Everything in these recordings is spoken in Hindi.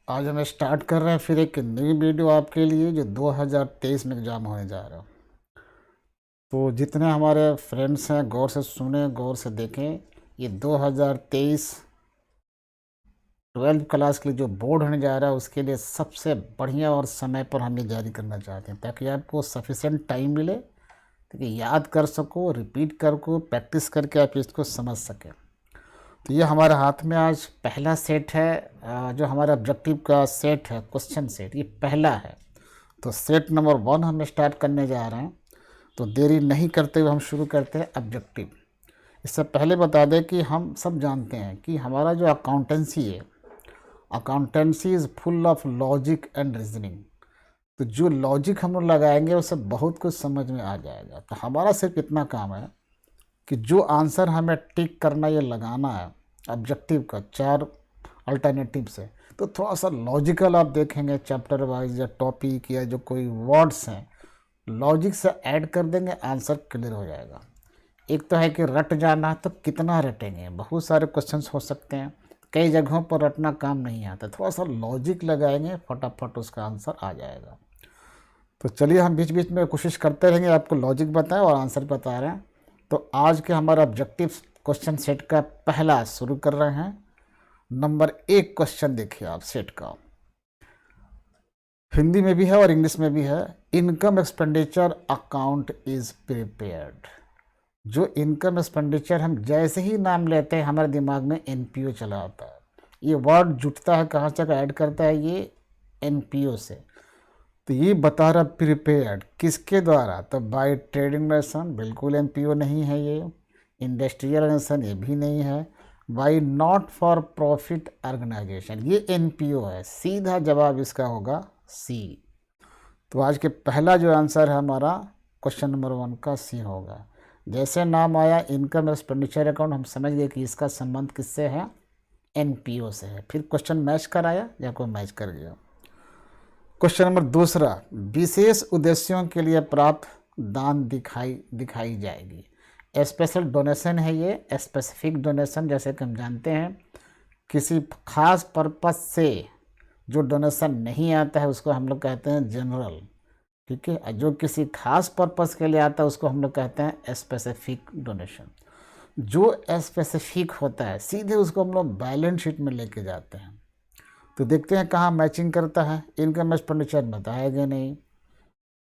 आज हमें स्टार्ट कर रहे हैं फिर एक नई वीडियो आपके लिए जो 2023 में एग्ज़ाम होने जा रहा है। तो जितने हमारे फ्रेंड्स हैं गौर से सुने, गौर से देखें। ये 2023 ट्वेल्थ क्लास के लिए जो बोर्ड होने जा रहा है उसके लिए सबसे बढ़िया और समय पर हम ये जारी करना चाहते हैं ताकि आपको सफिशेंट टाइम मिले, ताकि याद कर सको, रिपीट कर को प्रैक्टिस करके आप इसको समझ सकें। तो ये हमारे हाथ में आज पहला सेट है, जो हमारा ऑब्जेक्टिव का सेट है, क्वेश्चन सेट, ये पहला है। तो सेट नंबर 1 हम स्टार्ट करने जा रहे हैं। तो देरी नहीं करते हुए हम शुरू करते हैं ऑब्जेक्टिव। इससे पहले बता दें कि हम सब जानते हैं कि हमारा जो अकाउंटेंसी है, accountancy is full of logic and reasoning. तो जो लॉजिक हम लोग लगाएंगे उससे बहुत कुछ समझ में आ जाएगा। तो हमारा सिर्फ इतना काम है कि जो आंसर हमें टिक करना या लगाना है ऑब्जेक्टिव का 4 अल्टरनेटिव से, तो थोड़ा सा लॉजिकल आप देखेंगे चैप्टर वाइज या टॉपिक या जो कोई वर्ड्स हैं, लॉजिक से ऐड कर देंगे, आंसर क्लियर हो जाएगा। एक तो है कि रट जाना, तो कितना रटेंगे, बहुत सारे क्वेश्चंस हो सकते हैं, कई जगहों पर रटना काम नहीं आता, थोड़ा सा लॉजिक लगाएंगे, फटाफट उसका आंसर आ जाएगा। तो चलिए हम बीच बीच में कोशिश करते रहेंगे आपको लॉजिक बताएं और आंसर बता रहे हैं। तो आज के हमारा ऑब्जेक्टिव क्वेश्चन सेट का पहला शुरू कर रहे हैं। नंबर 1 क्वेश्चन देखिए आप सेट का, हिंदी में भी है और इंग्लिश में भी है। Income expenditure account is prepared. जो इनकम एक्सपेंडिचर हम जैसे ही नाम लेते हैं हमारे दिमाग में एनपीओ चला आता है। ये वर्ड जुटता है कहाँ से ऐड करता है, ये एनपीओ से। तो ये बता रहा प्रिपेयर्ड किसके द्वारा, तो बाय ट्रेडिंग नेशन, बिल्कुल एनपीओ नहीं है ये। इंडस्ट्रियल नेशन, ये भी नहीं है। By not for profit organisation, ये एनपीओ है। सीधा जवाब इसका होगा सी। तो आज के पहला जो आंसर है हमारा क्वेश्चन नंबर 1 का सी होगा। जैसे नाम आया इनकम एक्सपेंडिचर अकाउंट, हम समझ गए कि इसका संबंध किससे है, एनपीओ से है। फिर क्वेश्चन मैच कराया या कोई मैच कर गया। क्वेश्चन नंबर 2, विशेष उद्देश्यों के लिए प्राप्त दान दिखाई जाएगी। स्पेशल डोनेशन है ये, स्पेसिफिक डोनेशन, जैसे कि हम जानते हैं किसी खास पर्पस से जो डोनेशन नहीं आता है उसको हम लोग कहते हैं जनरल, ठीक है। जो किसी खास पर्पस के लिए आता है उसको हम लोग कहते हैं स्पेसिफिक डोनेशन। जो स्पेसिफिक होता है सीधे उसको हम लोग बैलेंस शीट में लेके जाते हैं। तो देखते हैं कहाँ मैचिंग करता है। इनकम एक्सपेंडिचर बताएगा नहीं,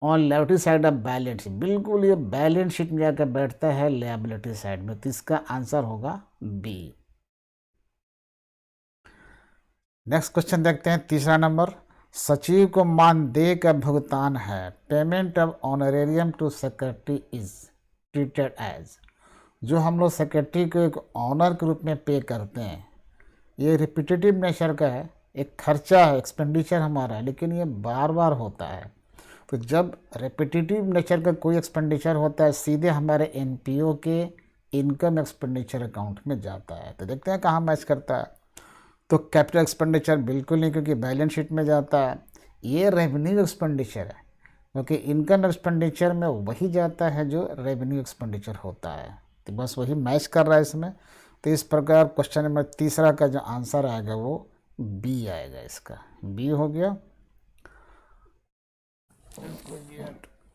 on liability side of balance sheet, बिल्कुल ये बैलेंस शीट में जाकर बैठता है लायबिलिटी साइड में। तो इसका आंसर होगा बी। नेक्स्ट क्वेश्चन देखते हैं, तीसरा नंबर, सचिव को मानदेय का भुगतान है। Payment of honorarium to secretary is treated as. जो हम लोग सेक्रेटरी को एक ऑनर के रूप में पे करते हैं, ये रिपीटेटिव नेचर का है, एक खर्चा है, एक्सपेंडिचर हमारा है, लेकिन ये बार बार होता है। तो जब रिपीटेटिव नेचर का कोई एक्सपेंडिचर होता है सीधे हमारे एनपीओ के इनकम एक्सपेंडिचर अकाउंट में जाता है। तो देखते हैं कहाँ मैच करता है। तो कैपिटल एक्सपेंडिचर बिल्कुल नहीं, क्योंकि बैलेंस शीट में जाता है। ये रेवेन्यू एक्सपेंडिचर है, क्योंकि इनकम एक्सपेंडिचर में वही जाता है जो रेवेन्यू एक्सपेंडिचर होता है। तो बस वही मैच कर रहा है इसमें। तो इस प्रकार क्वेश्चन नंबर तीसरा का जो आंसर आएगा वो बी आएगा। इसका बी हो गया।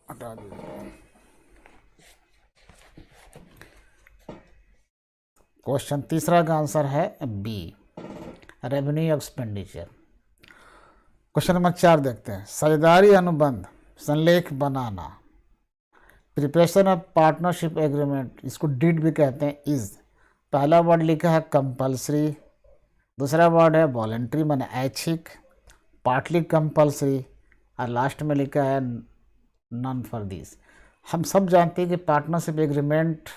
हटा दीजिए। क्वेश्चन तीसरा का आंसर है B, revenue expenditure. Question number 4 देखते हैं, साझेदारी अनुबंध संलेख बनाना। प्रिपरेशन ऑफ पार्टनरशिप एग्रीमेंट, इसको डीड भी कहते हैं, इज। पहला वर्ड लिखा है कंपल्सरी, दूसरा वर्ड है वॉलेंट्री माने ऐच्छिक, पार्टली कंपल्सरी, और लास्ट में लिखा है नॉन फॉर दिस। हम सब जानते हैं कि पार्टनरशिप एग्रीमेंट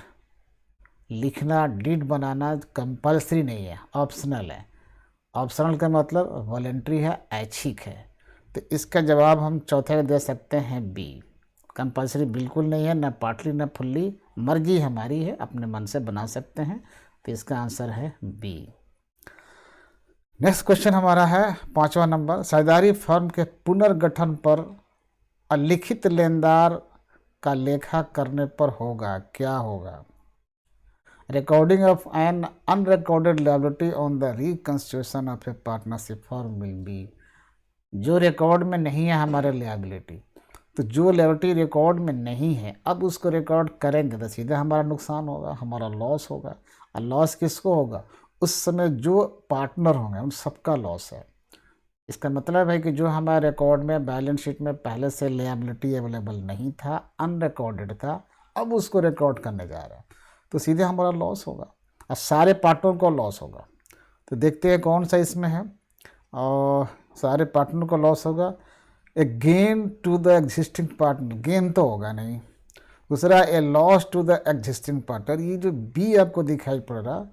लिखना, डीड बनाना कंपल्सरी नहीं है, ऑप्शनल है। ऑप्शनल का मतलब वॉलेंट्री है, ऐच्छिक है। तो इसका जवाब हम चौथे का दे सकते हैं बी। कंपल्सरी बिल्कुल नहीं है, ना पार्टली ना फुल्ली, मर्जी हमारी है, अपने मन से बना सकते हैं। तो इसका आंसर है बी। नेक्स्ट क्वेश्चन हमारा है 5वां नंबर, साझेदारी फर्म के पुनर्गठन पर अलिखित लेनदार का लेखा करने पर होगा, क्या होगा। Recording of an unrecorded liability on the reconstitution of a partnership firm will be, जो रिकॉर्ड में नहीं है हमारे लायबिलिटी, तो जो लायबिलिटी रिकॉर्ड में नहीं है अब उसको रिकॉर्ड करेंगे तो सीधे हमारा नुकसान होगा, हमारा लॉस होगा। और लॉस किसको होगा? उस समय जो पार्टनर होंगे उन सबका लॉस है। इसका मतलब है कि जो हमारे रिकॉर्ड में बैलेंस शीट में पहले से लायबिलिटी अवेलेबल नहीं था, अनरिकॉर्डेड था, अब उसको रिकॉर्ड करने जा रहे हैं तो सीधे हमारा लॉस होगा और सारे पार्टनर को लॉस होगा। तो देखते हैं कौन सा इसमें है। और सारे पार्टनर को लॉस होगा। A gain to the existing partner, gain तो होगा नहीं। दूसरा, a loss to the existing partner, ये जो बी आपको दिखाई पड़ रहा,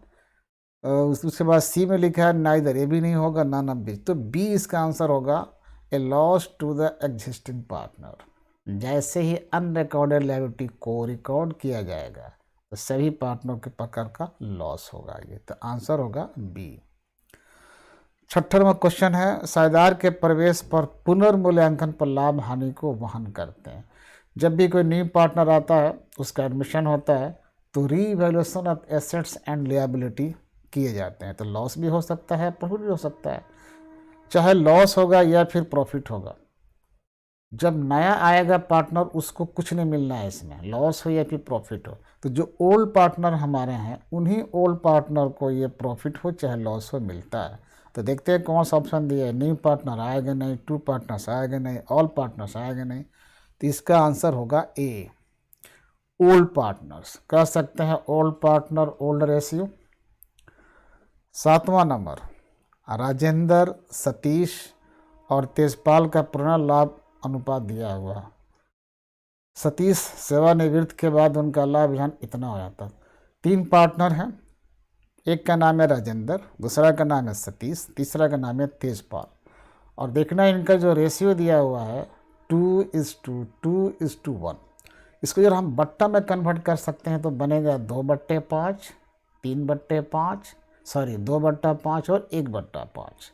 उसके बाद सी में लिखा है नाइदर, ये भी नहीं होगा, नन ऑफ बी, तो बी इसका आंसर होगा, a loss to the existing partner. जैसे ही अनरिकॉर्डेड लायबिलिटी को रिकॉर्ड किया जाएगा तो सभी पार्टनर के प्रकार का लॉस होगा, ये तो आंसर होगा बी। 76वां क्वेश्चन है, साझेदार के प्रवेश पर पुनर्मूल्यांकन पर लाभ हानि को वहन करते हैं। जब भी कोई न्यू पार्टनर आता है, उसका एडमिशन होता है, तो revaluation of assets and liability किए जाते हैं। तो लॉस भी हो सकता है, प्रॉफिट भी हो सकता है। चाहे लॉस होगा या फिर प्रॉफिट होगा, जब नया आएगा पार्टनर उसको कुछ नहीं मिलना है इसमें, लॉस हो या फिर प्रॉफिट हो। तो जो ओल्ड पार्टनर हमारे हैं उन्हीं ओल्ड पार्टनर को ये प्रॉफिट हो चाहे लॉस हो मिलता है। तो देखते हैं कौन सा ऑप्शन दिया है, न्यू पार्टनर आएगा नहीं, टू पार्टनर्स आएगा नहीं, ऑल पार्टनर्स आएगा नहीं, तो इसका आंसर होगा ए, ओल्ड पार्टनर्स। कह सकते हैं ओल्ड पार्टनर ओल्ड रेशियो। 7वां नंबर, राजेंद्र, सतीश और तेजपाल का पुनर्लाभ अनुपात दिया हुआ। सतीश सेवानिवृत्त के बाद उनका लाभ यहाँ इतना हो जाता। 3 पार्टनर हैं, एक का नाम है राजेंद्र, दूसरा का नाम है सतीश, तीसरा का नाम है तेजपाल। और देखना इनका जो रेशियो दिया हुआ है 2:1। इसको जब हम बट्टा में कन्वर्ट कर सकते हैं तो बनेगा 2/5, 3/5, 2/5 और 1/5।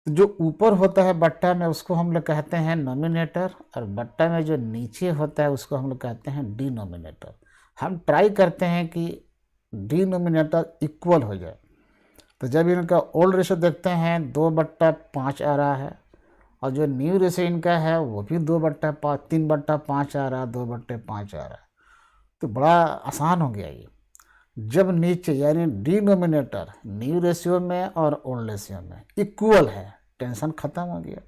तो जो ऊपर होता है बट्टा में उसको हम लोग कहते हैं नोमिनेटर, और बट्टा में जो नीचे होता है उसको हम लोग कहते हैं डिनोमिनेटर। हम ट्राई करते हैं कि डिनोमिनेटर इक्वल हो जाए। तो जब इनका ओल्ड रेशो देखते हैं 2/5 आ रहा है, और जो न्यू रेशो इनका है वो भी 2/5, 3/5 आ रहा है, 2/5 आ रहा है, तो बड़ा आसान हो गया ये। जब नीचे यानी डिनोमिनेटर न्यू रेशियो में और ओल्ड रेशियो में इक्वल है, टेंशन ख़त्म हो गया।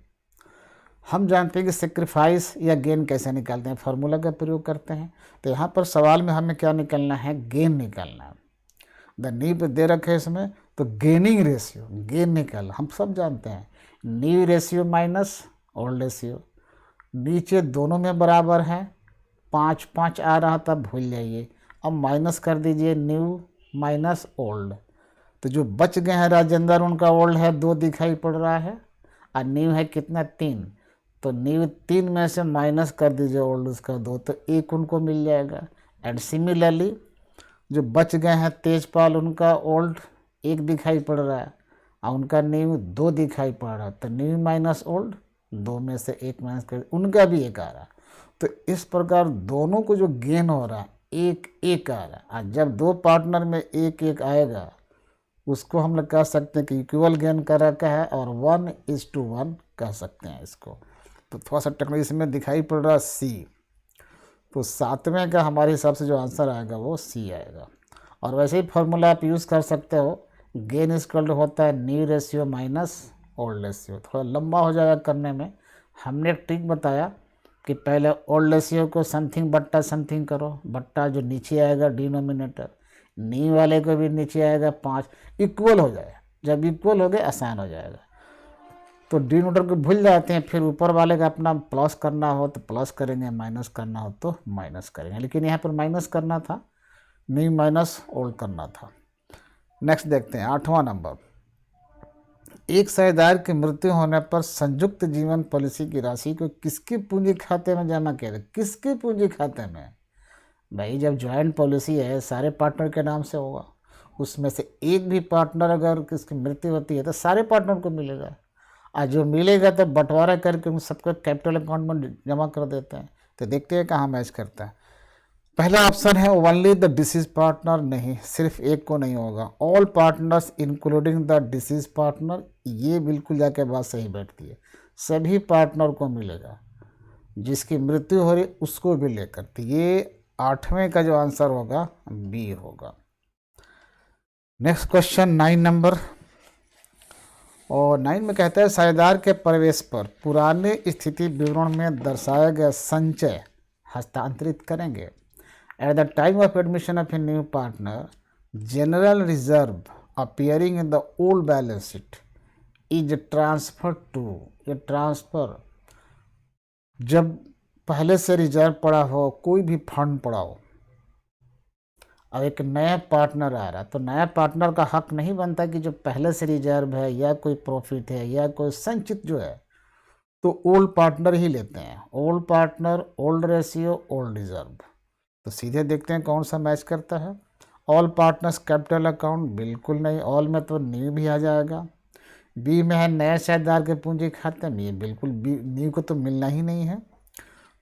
हम जानते हैं कि सेक्रीफाइस या गेन कैसे निकालते हैं, फार्मूला का प्रयोग करते हैं। तो यहाँ पर सवाल में हमें क्या निकालना है, गेन निकालना है। द न्यू पे दे रखे इसमें, तो गेनिंग रेशियो, गेन निकाल, हम सब जानते हैं new ratio minus old ratio, नीचे दोनों में बराबर है, 5/5 आ रहा था, भूल जाइए। अब माइनस कर दीजिए न्यू माइनस ओल्ड, तो जो बच गए हैं राजेंद्र उनका ओल्ड है 2 दिखाई पड़ रहा है, और न्यू है कितना 3, तो न्यू 3 में से माइनस कर दीजिए ओल्ड उसका 2, तो 1 उनको मिल जाएगा। एंड सिमिलरली जो बच गए हैं तेजपाल उनका ओल्ड 1 दिखाई पड़ रहा है और उनका न्यू 2 दिखाई पड़ रहा है, तो न्यू माइनस ओल्ड 2 में से 1 माइनस कर उनका भी 1 आ रहा है। तो इस प्रकार दोनों को जो गेन हो रहा है 1-1 आ रहा है। और जब 2 पार्टनर में 1-1 आएगा उसको हम लोग कह सकते हैं कि इक्वल गेन कर रखा है, और 1:1 कह सकते हैं इसको। तो थोड़ा सा टेक्नोलॉजी इसमें दिखाई पड़ रहा है सी, तो 7वें का हमारे हिसाब से जो आंसर आएगा वो सी आएगा। और वैसे ही फॉर्मूला आप यूज़ कर सकते हो, गेन इक्वल होता है new ratio minus old ratio. थोड़ा लंबा हो जाएगा करने में, हमने एक ट्रिक बताया कि पहले ओल्ड रेशियो को समथिंग बट्टा समथिंग करो, बट्टा जो नीचे आएगा डिनोमिनेटर, न्यू वाले को भी नीचे आएगा 5, इक्वल हो जाए। जब इक्वल हो गए आसान हो जाएगा। तो डिनोमिनेटर को भूल जाते हैं, फिर ऊपर वाले का अपना प्लस करना हो तो प्लस करेंगे, माइनस करना हो तो माइनस करेंगे, लेकिन यहाँ पर माइनस करना था, न्यू माइनस ओल्ड करना था। नेक्स्ट देखते हैं 8वां नंबर, एक साझेदार की मृत्यु होने पर संयुक्त जीवन पॉलिसी की राशि को किसके पूंजी खाते में जमा किया जाए। किसके पूंजी खाते में? भाई जब ज्वाइंट पॉलिसी है सारे पार्टनर के नाम से होगा, उसमें से एक भी पार्टनर अगर किसकी मृत्यु होती है तो सारे पार्टनर को मिलेगा, और जो मिलेगा तो बंटवारा करके उन सबको कैपिटल अकाउंट में जमा कर देते हैं। तो देखते हैं कहाँ मैच करता है। पहला ऑप्शन है ओनली द डिसीज पार्टनर, नहीं, सिर्फ एक को नहीं होगा, all partners including the disease partner, ये बिल्कुल जाके बात सही बैठती है, सभी पार्टनर को मिलेगा, जिसकी मृत्यु हो रही उसको भी लेकर, तो ये 8वें का जो आंसर होगा बी होगा। नेक्स्ट क्वेश्चन 9 नंबर, और 9 में कहता है साझेदार के प्रवेश पर पुराने स्थिति विवरण में दर्शाया गया संचय हस्तांतरित करेंगे। At the time of admission of a new partner, general reserve appearing in the old balance sheet is transfer to, ये ट्रांसफर जब पहले से रिजर्व पड़ा हो, कोई भी फंड पड़ा हो, अब एक नया पार्टनर आ रहा, तो नया पार्टनर का हक नहीं बनता कि जो पहले से रिजर्व है या कोई प्रॉफिट है या कोई संचित जो है, तो ओल्ड पार्टनर ही लेते हैं। Old partner, old ratio, old reserve, तो सीधे देखते हैं कौन सा मैच करता है। ऑल पार्टनर्स कैपिटल अकाउंट, बिल्कुल नहीं, ऑल में तो न्यू भी आ जाएगा। बी में है नए साझेदार के पूंजी खाते में, ये बिल्कुल बी, न्यू को तो मिलना ही नहीं है।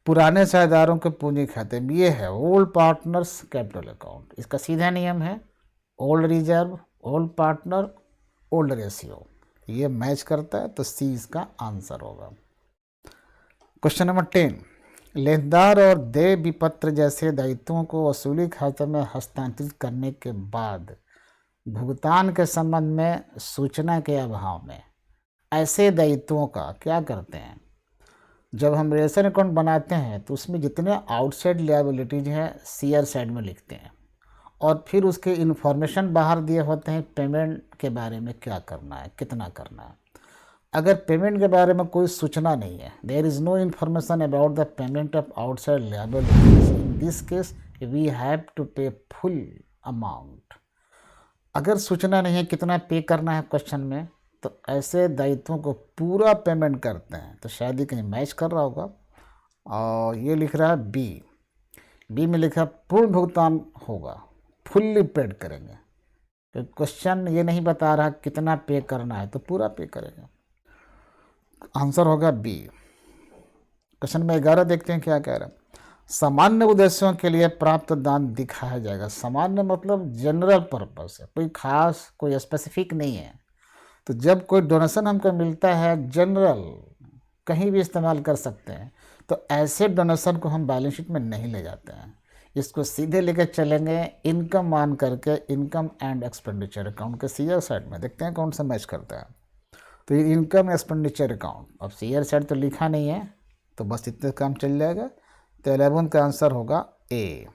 पुराने साझेदारों के पूंजी खाते में ये है ओल्ड पार्टनर्स कैपिटल अकाउंट, इसका सीधा नियम है old reserve, old partner, old ratio, ये मैच करता है, तो सी इसका आंसर होगा। क्वेश्चन नंबर 10, लेनदार और देय विपत्र जैसे दायित्वों को वसूली खाते में हस्तांतरित करने के बाद भुगतान के संबंध में सूचना के अभाव में ऐसे दायित्वों का क्या करते हैं। जब हम रेशन अकाउंट बनाते हैं तो उसमें जितने आउटसाइड लायबिलिटीज हैं सीआर साइड में लिखते हैं, और फिर उसके इन्फॉर्मेशन बाहर दिए होते हैं पेमेंट के बारे में क्या करना है, कितना करना है। अगर पेमेंट के बारे में कोई सूचना नहीं है, there is no information about the payment of outside liabilities, in this case we have to pay full amount. अगर सूचना नहीं है कितना पे करना है क्वेश्चन में, तो ऐसे दायित्वों को पूरा पेमेंट करते हैं, तो शायद ही कहीं मैच कर रहा होगा। और ये लिख रहा है बी, बी में लिखा पूर्ण भुगतान होगा, फुल्ली पेड करेंगे, तो क्वेश्चन ये नहीं बता रहा कितना पे करना है, तो पूरा पे करेंगे, आंसर होगा बी। क्वेश्चन में 11 देखते हैं क्या कह रहा है। सामान्य उद्देश्यों के लिए प्राप्त दान दिखाया जाएगा। सामान्य मतलब जनरल पर्पस है, कोई खास, कोई स्पेसिफिक नहीं है। तो जब कोई डोनेशन हमको मिलता है जनरल, कहीं भी इस्तेमाल कर सकते हैं, तो ऐसे डोनेशन को हम बैलेंस शीट में नहीं ले जाते हैं, इसको सीधे लेकर चलेंगे इनकम मान करके इनकम एंड एक्सपेंडिचर अकाउंट के सीआर साइड में। देखते हैं कौन सा मैच करता है। तो ये इनकम एक्सपेंडिचर अकाउंट, अब सीआर साइड तो लिखा नहीं है, तो बस इतने काम चल जाएगा, तो 11 का आंसर होगा ए।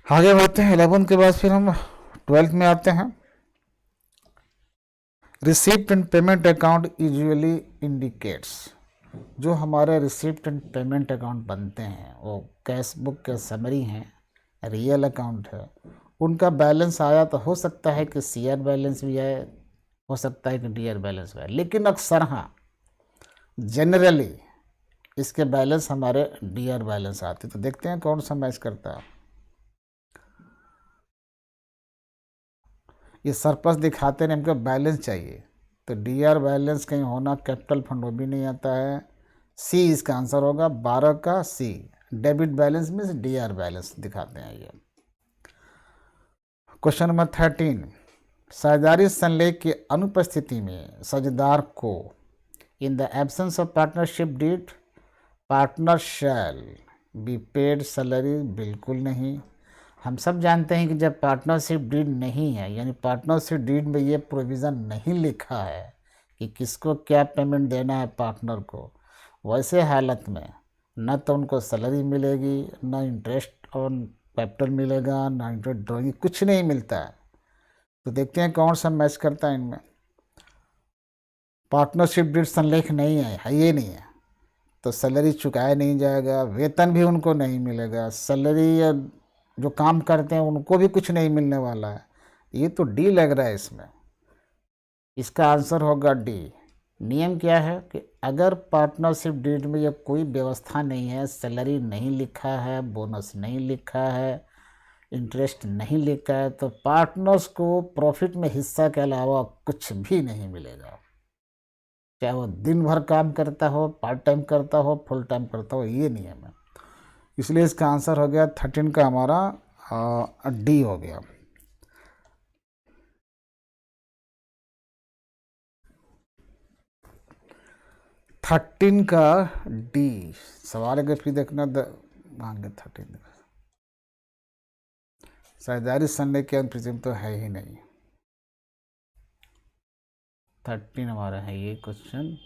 आगे बढ़ते हैं 11 के बाद फिर हम 12 में आते हैं। Receipt and payment account usually indicates, जो हमारे रिसिप्ट एंड पेमेंट अकाउंट बनते हैं वो कैश बुक के समरी हैं, रियल अकाउंट है, उनका बैलेंस आया तो हो सकता है कि सीआर बैलेंस भी आए, हो सकता है कि डीआर बैलेंस भी आए, लेकिन अक्सर हाँ जनरली इसके बैलेंस हमारे डीआर बैलेंस आते। तो देखते हैं कौन सा मैच करता है। ये सरप्लस दिखाते हैं, हमको बैलेंस चाहिए, तो डीआर बैलेंस कहीं होना, कैपिटल फंड वो भी नहीं आता है, सी इसका आंसर होगा 12 का C, debit balance means DR balance दिखाते हैं ये। क्वेश्चन नंबर 13, साझेदारी संलेख की अनुपस्थिति में साझेदार को in the absence of partnership deed partner shall be paid salary, बिल्कुल नहीं। हम सब जानते हैं कि जब पार्टनरशिप डीड नहीं है, यानी पार्टनरशिप डीड में ये प्रोविज़न नहीं लिखा है कि किसको क्या पेमेंट देना है पार्टनर को, वैसे हालत में न तो उनको सैलरी मिलेगी, न इंटरेस्ट ऑन कैपिटल मिलेगा, न इंटरेस्ट ड्रॉइंग, कुछ नहीं मिलता है। तो देखते हैं कौन सा मैच करता है इनमें। पार्टनरशिप डीड संलेख नहीं है, ये नहीं है, तो सैलरी चुकाया नहीं जाएगा, वेतन भी उनको नहीं मिलेगा, सैलरी जो काम करते हैं उनको भी कुछ नहीं मिलने वाला है, ये तो डी लग रहा है इसमें। इसका आंसर होगा डी। नियम क्या है कि अगर पार्टनरशिप डीड में ये कोई व्यवस्था नहीं है, सैलरी नहीं लिखा है, बोनस नहीं लिखा है, इंटरेस्ट नहीं लिखा है, तो पार्टनर्स को प्रॉफिट में हिस्सा के अलावा कुछ भी नहीं मिलेगा, चाहे वो दिन भर काम करता हो, पार्ट टाइम करता हो, फुल टाइम करता हो, ये नियम है। इसलिए इसका आंसर हो गया 13 का हमारा डी हो गया। थर्टीन का डी सवाल अगर फिर देखना मांगे 13 साझेदारी सनडे के प्रिज्म तो है ही नहीं। 13 हमारा है ये क्वेश्चन।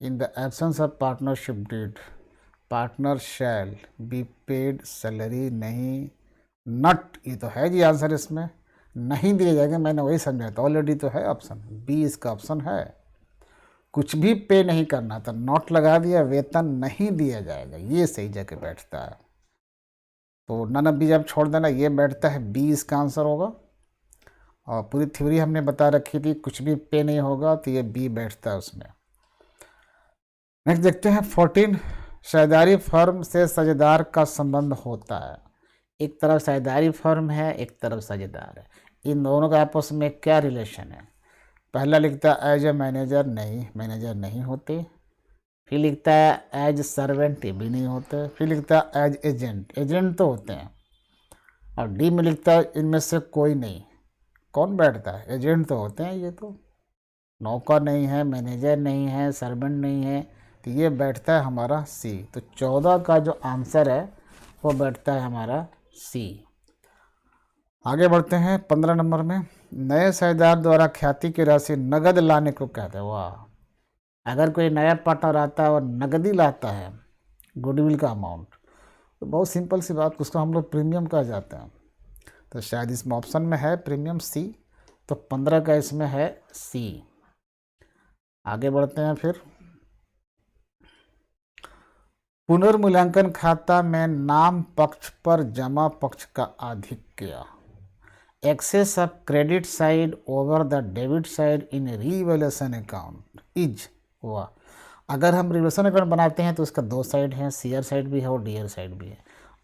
In the absence of partnership deed partner shall be paid salary नहीं नट, ये तो है जी आंसर, इसमें नहीं दिया जाएगा, मैंने वही समझा था, ऑलरेडी तो है ऑप्शन बी इसका ऑप्शन है। कुछ भी पे नहीं करना तो नॉट लगा दिया, वेतन नहीं दिया जाएगा, ये सही जगह बैठता है। तो नन ऑफ बी जब छोड़ देना, ये बैठता है, बी इसका आंसर होगा। और पूरी थ्योरी हमने बता रखी थी, कुछ भी पे नहीं होगा तो ये बी बैठता है उसमें। नेक्स्ट देखते हैं 14, साझेदारी फर्म से साझेदार का संबंध होता है। एक तरफ साझेदारी फर्म है, एक तरफ साझेदार है, इन दोनों का आपस में क्या रिलेशन है? पहला लिखता है एज ए मैनेजर, नहीं मैनेजर नहीं होते। फिर लिखता है एज सर्वेंट, भी नहीं होते। फिर लिखता है एज एजेंट, एजेंट तो होते हैं। और डी में लिखता है इनमें से कोई नहीं। कौन बैठता है? एजेंट तो होते हैं ये तो। नौकर नहीं है, मैनेजर नहीं है, सर्वेंट नहीं है, तो ये बैठता है हमारा सी। तो 14 का जो आंसर है वो बैठता है हमारा सी। आगे बढ़ते हैं 15 नंबर में। नए साझेदार द्वारा ख्याति की राशि नगद लाने को कहते हैं। वाह, अगर कोई नया पार्टनर आता है और नगदी लाता है गुडविल का अमाउंट, तो बहुत सिंपल सी बात, उसको हम लोग प्रीमियम कहा जाता है। तो शायद इसमें ऑप्शन में है प्रीमियम सी, तो 15 का इसमें है सी। आगे बढ़ते हैं फिर। पुनर्मूल्यांकन खाता में नाम पक्ष पर जमा पक्ष का आधिक्य। Excess of credit side over the debit side in revaluation account is. हुआ, अगर हम रिवैल्यूएशन अकाउंट बनाते हैं तो उसका दो साइड है, सीआर साइड भी है और डीआर साइड भी है।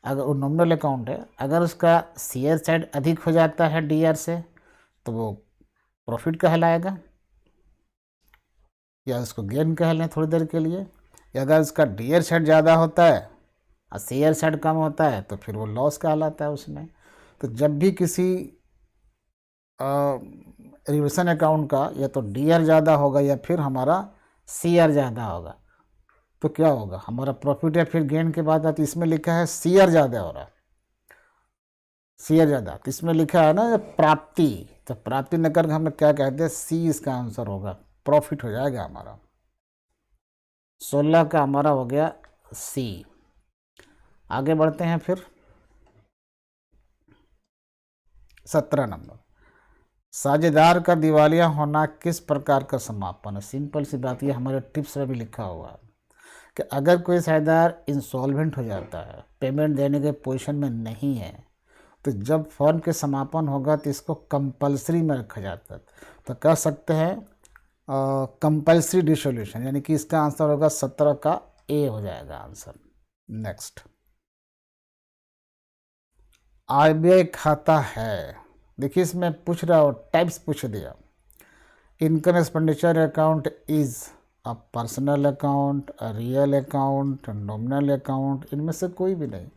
अगर वो नॉमिनल अकाउंट है, अगर उसका सीआर साइड अधिक हो जाता है डीआर से तो वो प्रॉफिट कहलाएगा, या उसको गेन कह लें थोड़ी देर के लिए। या अगर उसका डीआर साइड ज़्यादा होता है और सीआर साइड कम होता है तो फिर वो लॉस कहलाता है उसमें। तो जब भी किसी रिवैल्यूएशन अकाउंट का या तो डीआर ज़्यादा होगा या फिर हमारा सीआर ज़्यादा होगा, तो क्या होगा? हमारा प्रॉफिट या फिर गेन के बाद तो इसमें लिखा है सीआर ज़्यादा हो रहा है, सीआर ज़्यादा, तो इसमें लिखा है ना प्राप्ति, तो प्राप्ति न करके हम क्या कहते हैं, सी इसका आंसर होगा, प्रॉफिट हो जाएगा हमारा। 16 का हमारा हो गया सी। आगे बढ़ते हैं फिर 17 नंबर। साझेदार का दिवालिया होना किस प्रकार का समापन है? सिंपल सी बात, ये हमारे टिप्स में भी लिखा हुआ है कि अगर कोई साझेदार इंसॉल्वेंट हो जाता है, पेमेंट देने के पोजीशन में नहीं है, तो जब फर्म के समापन होगा तो इसको कंपलसरी में रखा जाता है। तो कह सकते हैं कंपलसरी डिसोल्यूशन, यानी कि इसका आंसर होगा 17 का ए हो जाएगा आंसर। नेक्स्ट, आरबीआई खाता है। देखिए इसमें पूछ रहा हो, टाइप्स पूछ दिया। Income expenditure account is a personal account, a real account, nominal account, इनमें से कोई भी नहीं।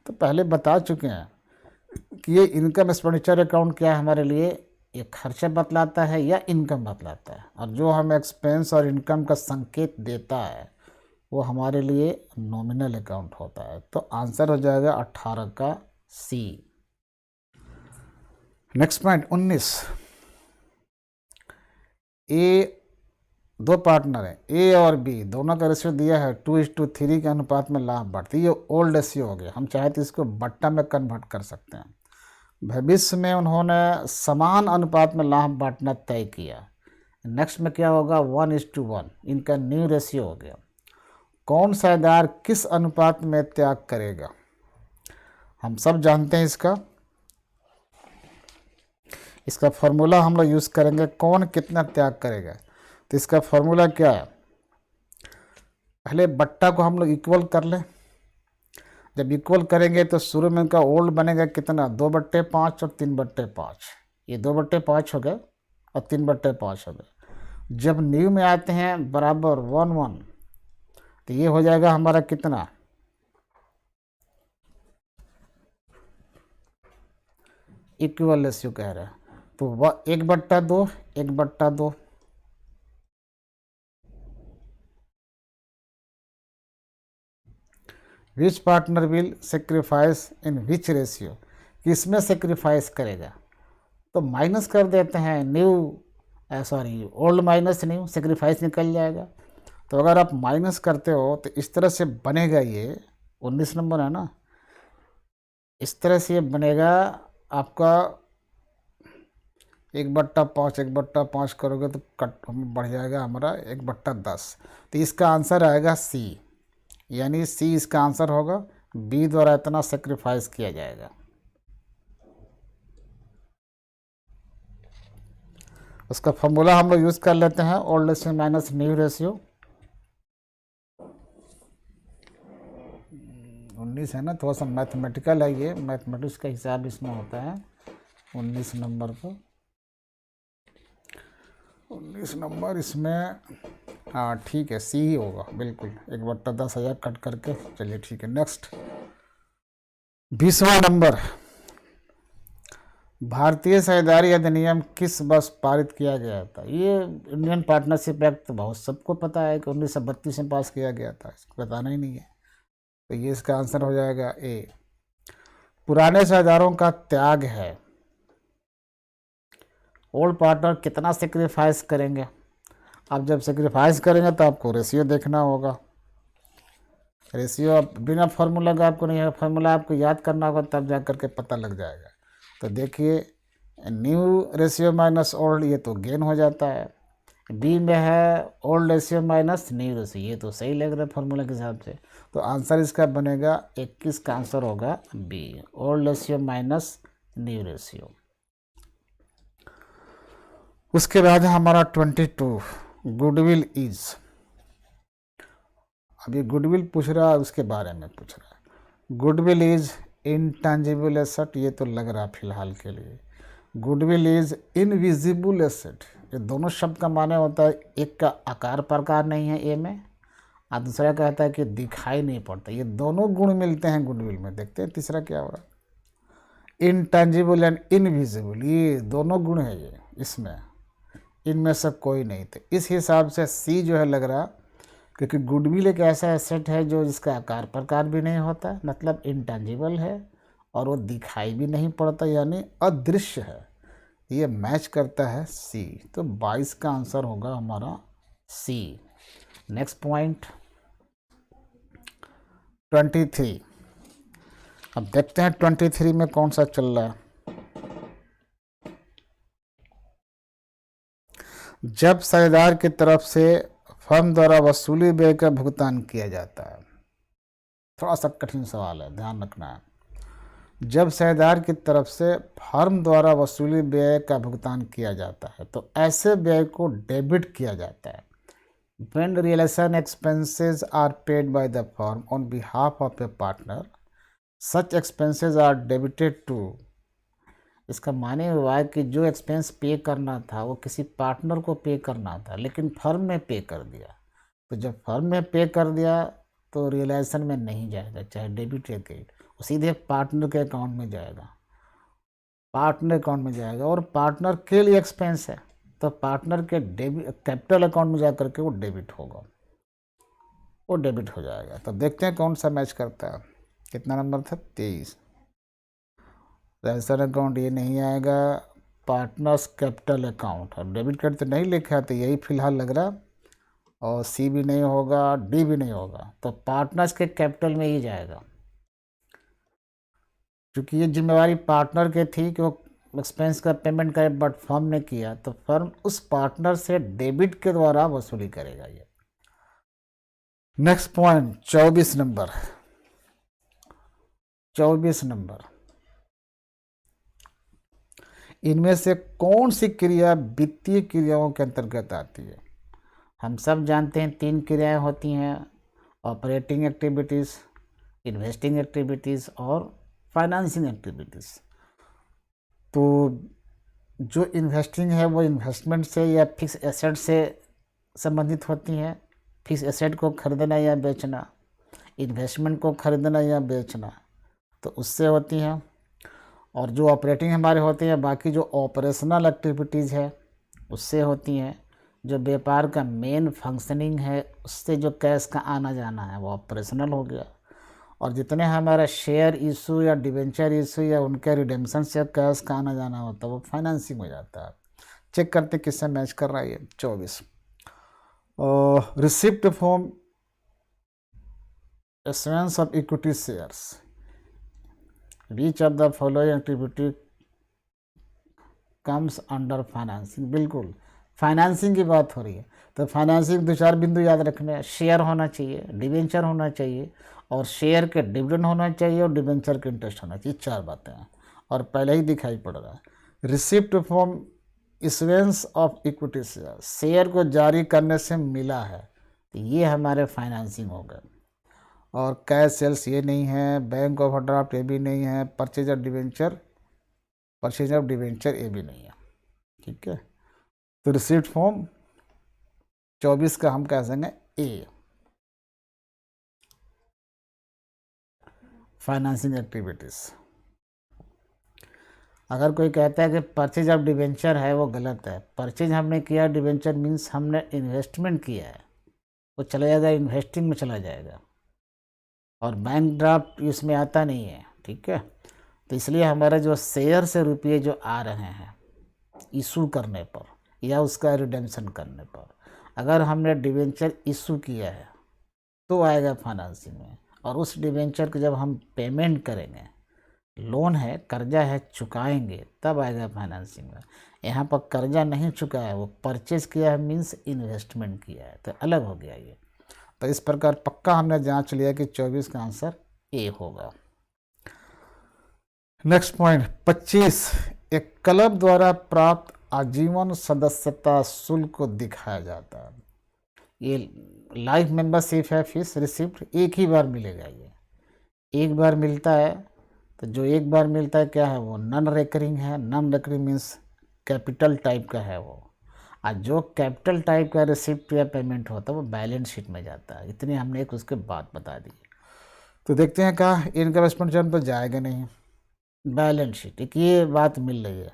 तो पहले बता चुके हैं कि ये इनकम एक्सपेंडिचर अकाउंट क्या है हमारे लिए, ये खर्चा बतलाता है या इनकम बतलाता है, और जो हमें एक्सपेंस और इनकम का संकेत देता है वो हमारे लिए नॉमिनल अकाउंट होता है। तो आंसर हो जाएगा 18 का सी। Next point 19। ए, दो पार्टनर है ए और बी, दोनों का रेशियो दिया है 2:3 के अनुपात में लाभ बढ़ती, ये ओल्ड रेशियो हो गया। हम चाहे तो इसको बट्टा में कन्वर्ट कर सकते हैं। भविष्य में उन्होंने समान अनुपात में लाभ बांटना तय किया। नेक्स्ट में क्या होगा, 1:1, इनका न्यू रेशियो हो गया। कौन साझेदार किस अनुपात में त्याग करेगा? हम सब जानते हैं इसका फॉर्मूला हम लोग यूज़ करेंगे, कौन कितना त्याग करेगा। तो इसका फॉर्मूला क्या है, पहले बट्टा को हम लोग इक्वल कर लें। जब इक्वल करेंगे तो शुरू में इनका ओल्ड बनेगा कितना, 2/5 और 3/5, ये 2/5 हो गए और 3/5 हो गए। जब न्यू में आते हैं बराबर 1 1, तो ये हो जाएगा हमारा कितना, इक्वल रेशियो कह रहे हैं, तो वह 1/2 1/2। Which partner will sacrifice in which ratio, किसमें सेक्रीफाइस करेगा, तो माइनस कर देते हैं new, sorry old minus new, sacrifice निकल जाएगा। तो अगर आप माइनस करते हो तो इस तरह से बनेगा, ये 19 नंबर है ना, इस तरह से ये बनेगा आपका 1/5 1/5 करोगे तो कट बढ़ जाएगा हमारा 1/10। तो इसका आंसर आएगा सी, यानी सी इसका आंसर होगा, बी द्वारा इतना सेक्रीफाइस किया जाएगा। उसका फॉर्मूला हम लोग यूज़ कर लेते हैं, old ratio minus new ratio. 19 है ना, थोड़ा सा मैथमेटिकल है ये, मैथमेटिक्स का हिसाब इसमें होता है 19 नंबर को। 19 नंबर इसमें, हाँ ठीक है, सी ही होगा बिल्कुल, 1/10,000 कट करके। चलिए ठीक है, नेक्स्ट 20वां नंबर, भारतीय साझेदारी अधिनियम किस वर्ष पारित किया गया था। ये इंडियन पार्टनरशिप एक्ट बहुत सबको पता है कि 1932 में पास किया गया था, इसको बताना ही नहीं है। तो ये इसका आंसर हो जाएगा ए। पुराने साझेदारों का त्याग है, ओल्ड पार्टनर कितना सेक्रीफाइस करेंगे। आप जब सेक्रीफाइस करेंगे तो आपको रेशियो देखना होगा, रेशियो आप बिना फार्मूला का आपको नहीं है, फार्मूला आपको याद करना होगा, तब जा करके पता लग जाएगा। तो देखिए न्यू रेशियो माइनस ओल्ड, ये तो गेन हो जाता है। बी में है old ratio minus new ratio, ये तो सही लग रहा है फार्मूला के हिसाब से। तो आंसर इसका बनेगा 21 का आंसर होगा B, old ratio minus new ratio. उसके बाद हमारा 22, गुडविल इज। अब ये गुडविल पूछ रहा है, उसके बारे में पूछ रहा है। गुडविल इज इनटेंजिबल एसेट, ये तो लग रहा है फिलहाल के लिए। गुडविल इज इनविजिबल एसेट, ये दोनों शब्द का माने होता है, एक का आकार प्रकार नहीं है ए में, और दूसरा कहता है कि दिखाई नहीं पड़ता। ये दोनों गुण मिलते हैं गुडविल में। देखते हैं तीसरा क्या हो रहा है, इनटेंजिबल एंड इनविजिबल, ये दोनों गुण है ये इसमें, इनमें से कोई नहीं। तो इस हिसाब से सी जो है लग रहा, क्योंकि गुडविल एक ऐसा एसेट है जो जिसका आकार प्रकार भी नहीं होता, मतलब इनटेंजिबल है, और वो दिखाई भी नहीं पड़ता, यानी अदृश्य है। ये मैच करता है सी, तो 22 का आंसर होगा हमारा सी। Next point 23। अब देखते हैं 23 में कौन सा चल रहा है। जब साझेदार की तरफ से फर्म द्वारा वसूली व्यय का भुगतान किया जाता है, थोड़ा सा कठिन सवाल है, ध्यान रखना है। जब साझेदार की तरफ से फर्म द्वारा वसूली व्यय का भुगतान किया जाता है तो ऐसे व्यय को डेबिट किया जाता है। When realization expenses are paid by the firm on behalf of a partner, such expenses are debited to। इसका माने हुआ है कि जो एक्सपेंस पे करना था वो किसी पार्टनर को पे करना था, लेकिन फर्म में पे कर दिया। तो जब फर्म में पे कर दिया तो रियलाइजेशन में नहीं जाएगा, चाहे डेबिट या क्रेडिट, वो सीधे पार्टनर के अकाउंट में जाएगा, पार्टनर अकाउंट में जाएगा। और पार्टनर के लिए एक्सपेंस है तो पार्टनर के डेबिट कैपिटल अकाउंट में जा करके वो डेबिट होगा, वो डेबिट हो जाएगा। तो देखते हैं कौन सा मैच करता है। कितना नंबर था, 23। रजिस्टर अकाउंट ये नहीं आएगा, पार्टनर्स कैपिटल अकाउंट, और डेबिट कार्ड तो नहीं लिखा है, तो यही फिलहाल लग रहा। और सी भी नहीं होगा, डी भी नहीं होगा, तो पार्टनर्स के कैपिटल में ही जाएगा, क्योंकि ये जिम्मेवारी पार्टनर के थी कि वो एक्सपेंस का पेमेंट करे, बट फर्म ने किया तो फर्म उस पार्टनर से डेबिट के द्वारा वसूली करेगा ये। नेक्स्ट पॉइंट 24 नंबर, 24 नंबर, इनमें से कौन सी क्रिया वित्तीय क्रियाओं के अंतर्गत आती है। हम सब जानते हैं 3 क्रियाएं होती हैं, ऑपरेटिंग एक्टिविटीज़, इन्वेस्टिंग एक्टिविटीज़ और फाइनेंसिंग एक्टिविटीज़। तो जो इन्वेस्टिंग है वो इन्वेस्टमेंट से या फिक्स एसेट से संबंधित होती हैं। फिक्स एसेट को खरीदना या बेचना, इन्वेस्टमेंट को खरीदना या बेचना, तो उससे होती हैं। और जो ऑपरेटिंग हमारे होते हैं, बाकी जो ऑपरेशनल एक्टिविटीज़ है उससे होती हैं। जो व्यापार का मेन फंक्शनिंग है उससे जो कैश का आना जाना है वो ऑपरेशनल हो गया। और जितने हमारा शेयर इशू या डिवेंचर इशू या उनके रिडेम्पशन से कैश का आना जाना होता है वो फाइनेंसिंग हो जाता है। चेक करते किससे मैच कर रहा है ये 24। Receipt from issuance of equity shares, which of the following activity comes under financing। बिल्कुल फाइनेंसिंग की बात हो रही है तो फाइनेंसिंग 2-4 बिंदु याद रखने हैं। शेयर होना चाहिए, डिवेंचर होना चाहिए, और शेयर के डिविडेंड होना चाहिए, और डिवेंचर के इंटरेस्ट होना चाहिए। 4 बातें हैं और पहले ही दिखाई पड़ रहा है। Receipt from issuance of equity share, share को जारी करने से मिला है तो ये हमारे फाइनेंसिंग हो गए। और कैश सेल्स ये नहीं है, बैंक ऑफ ड्राफ्ट ये भी नहीं है, परचेज ऑफ डिवेंचर ये भी नहीं है। ठीक है, तो रिसीप्ट फॉर्म 24 का हम कह सकेंगे ए, फाइनेंसिंग एक्टिविटीज़। अगर कोई कहता है कि परचेज ऑफ डिवेंचर है, वो गलत है। परचेज हमने किया, डिवेंचर मीन्स हमने इन्वेस्टमेंट किया है, वो चला जाएगा इन्वेस्टिंग में चला जाएगा, और बैंक ड्राफ्ट इसमें आता नहीं है। ठीक है, तो इसलिए हमारे जो शेयर से रुपये जो आ रहे हैं इशू करने पर या उसका रिडेम्पशन करने पर, अगर हमने डिवेंचर इशू किया है तो आएगा फाइनेंसिंग में। और उस डिवेंचर को जब हम पेमेंट करेंगे, लोन है, कर्जा है, चुकाएंगे, तब आएगा फाइनेंसिंग में। यहाँ पर कर्जा नहीं चुका है, वो परचेज किया है मीन्स इन्वेस्टमेंट किया है, तो अलग हो गया ये। तो इस प्रकार पक्का हमने जांच लिया कि 24 का आंसर ए होगा। नेक्स्ट पॉइंट 25, एक क्लब द्वारा प्राप्त आजीवन सदस्यता शुल्क को दिखाया जाता है। ये लाइफ मेंबरशिप है, फीस रिसिप्ट एक ही बार मिलेगा। ये एक बार मिलता है, तो जो एक बार मिलता है क्या है, वो नॉन रेकरिंग है। Non recurring means capital type का है वो। और जो कैपिटल टाइप का रिसिप्ट या पेमेंट होता है वो बैलेंस शीट में जाता है। इतनी हमने एक उसके बात बता दी। तो देखते हैं कहा इनकम एक्सपेंडिचर तो जाएगा नहीं, बैलेंस शीट एक ये बात मिल रही है।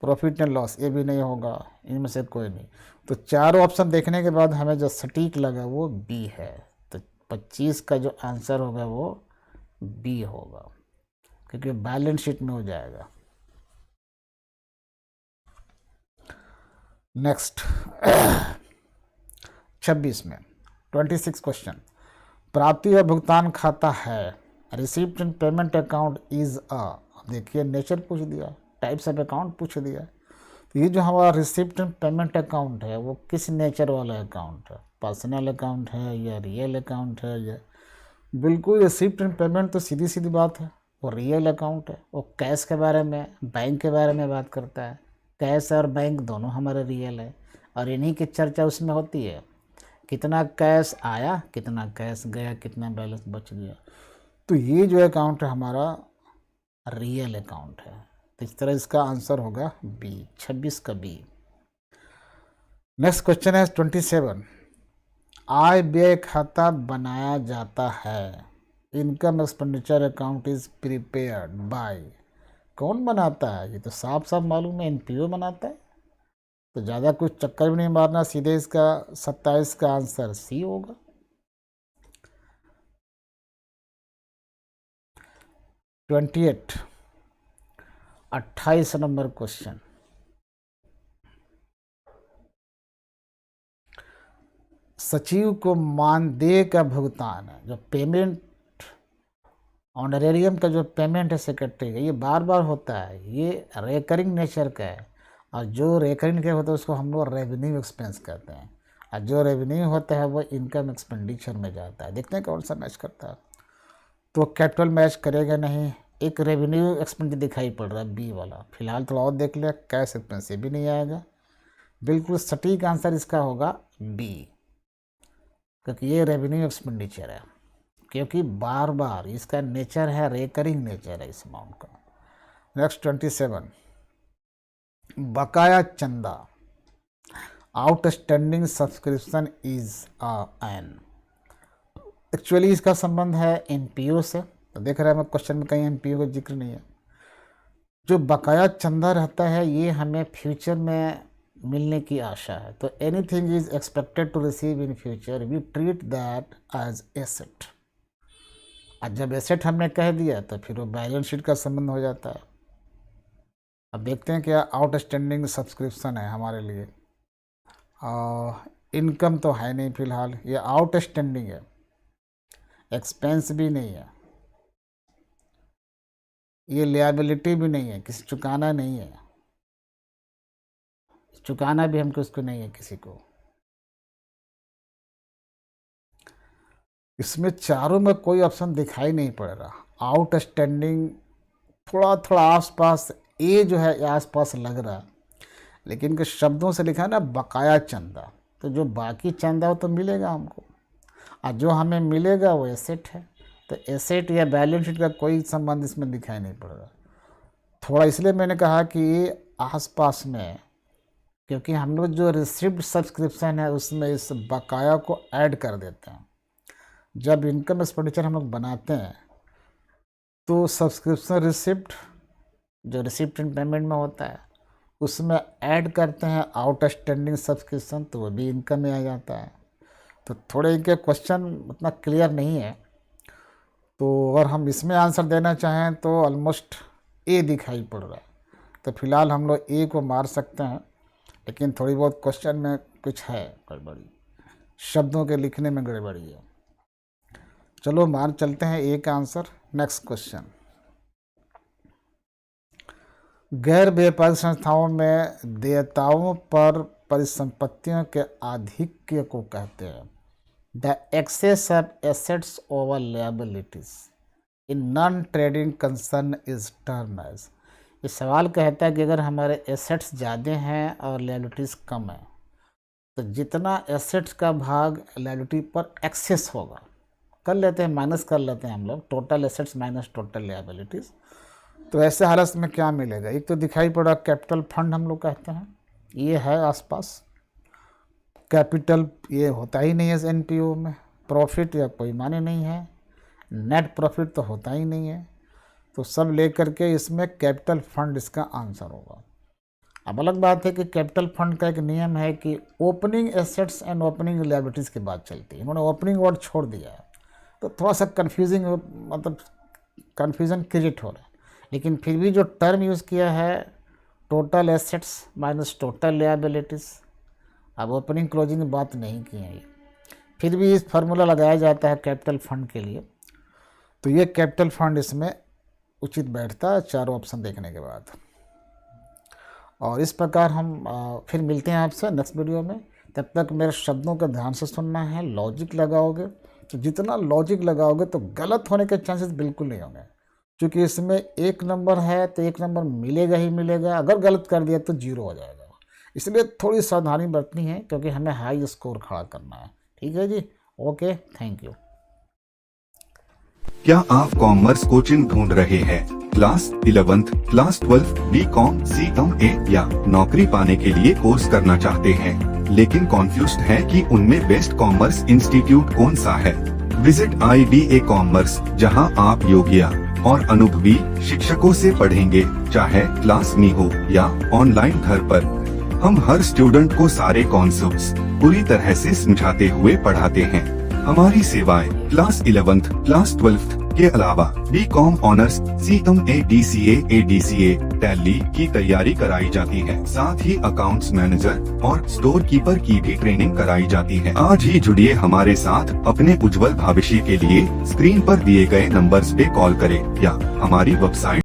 प्रॉफिट एंड लॉस ये भी नहीं होगा, इनमें से कोई नहीं। तो चारों ऑप्शन देखने के बाद हमें जो सटीक लगा वो बी है। तो 25 का जो आंसर होगा वो बी होगा, क्योंकि बैलेंस शीट में हो जाएगा। नेक्स्ट 26 में 26 क्वेश्चन, प्राप्ति और भुगतान खाता है। Receipt and payment account is a, देखिए नेचर पूछ दिया, टाइप्स ऑफ अकाउंट पूछ दिया। तो ये जो हमारा रिसिप्ट एंड पेमेंट अकाउंट है वो किस नेचर वाला अकाउंट है, पर्सनल अकाउंट है या रियल अकाउंट है? या बिल्कुल रिसिप्ट एंड पेमेंट तो सीधी सीधी बात है, वो रियल अकाउंट है। वो कैश के बारे में, बैंक के बारे में बात करता है। कैश और बैंक दोनों हमारे रियल है, और इन्हीं की चर्चा उसमें होती है। कितना कैश आया, कितना कैश गया, कितना बैलेंस बच गया। तो ये जो अकाउंट है हमारा रियल अकाउंट है। तो इस तरह इसका आंसर होगा बी, 26 का बी। नेक्स्ट क्वेश्चन है 27, आय व्यय खाता बनाया जाता है। Income expenditure account is prepared by, कौन बनाता है? ये तो साफ साफ मालूम है, एनपीओ बनाता है। तो ज़्यादा कुछ चक्कर भी नहीं मारना, सीधे इसका 27 का आंसर सी होगा। 28, 28 नंबर क्वेश्चन, सचिव को मानदेय का भुगतान है। जो पेमेंट ऑनरेरियम का जो पेमेंट है सेक्रेटरी का, ये बार बार होता है, ये रेकरिंग नेचर का है। और जो रेकरिंग के होता है उसको हम लोग रेवेन्यू एक्सपेंस कहते हैं, और जो रेवेन्यू होता है वो इनकम एक्सपेंडिचर में जाता है। देखते हैं कौन सा मैच करता है। तो कैपिटल मैच करेगा नहीं, एक रेवेन्यू एक्सपेंडिचर दिखाई पड़ रहा है बी वाला। फिलहाल थोड़ा और देख लिया, कैश एक्सपेंस भी नहीं आएगा। बिल्कुल सटीक आंसर इसका होगा बी, क्योंकि ये रेवेन्यू एक्सपेंडिचर है, क्योंकि बार बार इसका नेचर है, रेकरिंग नेचर है इस अमाउंट का। नेक्स्ट 27, बकाया चंदा, outstanding subscription is an. Actually इसका संबंध है एनपीओ से, तो देख रहे हैं मैं क्वेश्चन में कहीं एनपीओ का जिक्र नहीं है। जो बकाया चंदा रहता है ये हमें फ्यूचर में मिलने की आशा है, तो anything is expected to receive in future we treat that as asset. और जब एसेट हमने कह दिया तो फिर वो बैलेंस शीट का संबंध हो जाता है। अब देखते हैं क्या आउटस्टैंडिंग सब्सक्रिप्शन है हमारे लिए। इनकम तो है नहीं फिलहाल, ये आउटस्टैंडिंग है, एक्सपेंस भी नहीं है, ये लिएबिलिटी भी नहीं है, किसी चुकाना नहीं है, चुकाना भी हमको उसको नहीं है किसी को। इसमें चारों में कोई ऑप्शन दिखाई नहीं पड़ रहा। आउटस्टैंडिंग थोड़ा थोड़ा आसपास, ए जो है आसपास लग रहा, लेकिन के शब्दों से लिखा है ना बकाया चंदा, तो जो बाकी चंदा हो तो मिलेगा हमको, और जो हमें मिलेगा वो एसेट है। तो एसेट या बैलेंस शीट का कोई संबंध इसमें दिखाई नहीं पड़ रहा। थोड़ा इसलिए मैंने कहा कि ये आसपास में, क्योंकि हम लोग जो रिसिप्ट सब्सक्रिप्शन है उसमें इस बकाया को ऐड कर देते हैं। जब इनकम एक्सपेंडिचर हम लोग बनाते हैं तो सब्सक्रिप्शन रिसिप्ट जो रिसिप्ट एंड पेमेंट में होता है उसमें ऐड करते हैं आउटस्टैंडिंग सब्सक्रिप्शन, तो वो भी इनकम में आ जाता है। तो थोड़े इनके क्वेश्चन उतना क्लियर नहीं है, तो अगर हम इसमें आंसर देना चाहें तो ऑलमोस्ट ए दिखाई पड़ रहा है। तो फिलहाल हम लोग ए को मार सकते हैं, लेकिन थोड़ी बहुत क्वेश्चन में कुछ है गड़बड़ी, शब्दों के लिखने में गड़बड़ी है। चलो मान चलते हैं ए का आंसर। नेक्स्ट क्वेश्चन, गैर व्यापारिक संस्थाओं में देयताओं पर परिसंपत्तियों के आधिक्य को कहते हैं the excess of assets over liabilities in non trading concern is term as. ये सवाल कहता है कि अगर हमारे एसेट्स ज़्यादा हैं और लायबिलिटीज़ कम है, तो जितना एसेट्स का भाग लायबिलिटी पर एक्सेस होगा, कर लेते हैं माइनस कर लेते हैं हम लोग, total assets minus total liabilities, तो ऐसे हालत में क्या मिलेगा। एक तो दिखाई पड़ा कैपिटल फंड हम लोग कहते हैं, ये है आसपास, कैपिटल ये होता ही नहीं है एनपीओ में, प्रॉफिट या कोई माने नहीं है, नेट प्रॉफिट तो होता ही नहीं है, तो सब लेकर के इसमें कैपिटल फंड इसका आंसर होगा। अब अलग बात है कि कैपिटल फंड का एक नियम है कि opening assets and opening liabilities की बात चलती है, इन्होंने ओपनिंग वर्ड छोड़ दिया है, तो थोड़ा सा कन्फ्यूजिंग, मतलब कन्फ्यूज़न क्रिएट हो रहा है। लेकिन फिर भी जो टर्म यूज़ किया है total assets minus total liabilities, अब ओपनिंग क्लोजिंग की बात नहीं की है, ये फिर भी इस फार्मूला लगाया जाता है कैपिटल फंड के लिए, तो ये कैपिटल फंड इसमें उचित बैठता है चारों ऑप्शन देखने के बाद। और इस प्रकार हम फिर मिलते हैं आपसे नेक्स्ट वीडियो में। तब तक मेरे शब्दों का ध्यान से सुनना है, लॉजिक लगाओगे तो जितना लॉजिक लगाओगे तो गलत होने के चांसेस बिल्कुल नहीं होंगे, क्योंकि इसमें एक नंबर है तो एक नंबर मिलेगा ही मिलेगा, अगर गलत कर दिया तो जीरो हो जाएगा। इसलिए थोड़ी सावधानी बरतनी है, क्योंकि हमें हाई स्कोर खड़ा करना है। ठीक है जी, ओके, थैंक यू। क्या आप कॉमर्स कोचिंग ढूंढ रहे हैं? Class 11th, class 12th, BCom, CCom A या नौकरी पाने के लिए कोर्स करना चाहते हैं, लेकिन कॉन्फ्यूज्ड है कि उनमें बेस्ट कॉमर्स इंस्टीट्यूट कौन सा है? विजिट IDA कॉमर्स, जहां आप योग्य और अनुभवी शिक्षकों से पढ़ेंगे, चाहे क्लास में हो या ऑनलाइन घर पर। हम हर स्टूडेंट को सारे कॉन्सेप्ट्स पूरी तरह से समझाते हुए पढ़ाते हैं। हमारी सेवाएं क्लास 11th, क्लास 12th के अलावा BCom honours, CCom A, DCA, ADCA, tally की तैयारी कराई जाती है। साथ ही अकाउंट्स मैनेजर और स्टोर कीपर की भी ट्रेनिंग कराई जाती है। आज ही जुड़िए हमारे साथ, अपने उज्जवल भविष्य के लिए स्क्रीन पर दिए गए नंबर्स पे कॉल करें या हमारी वेबसाइट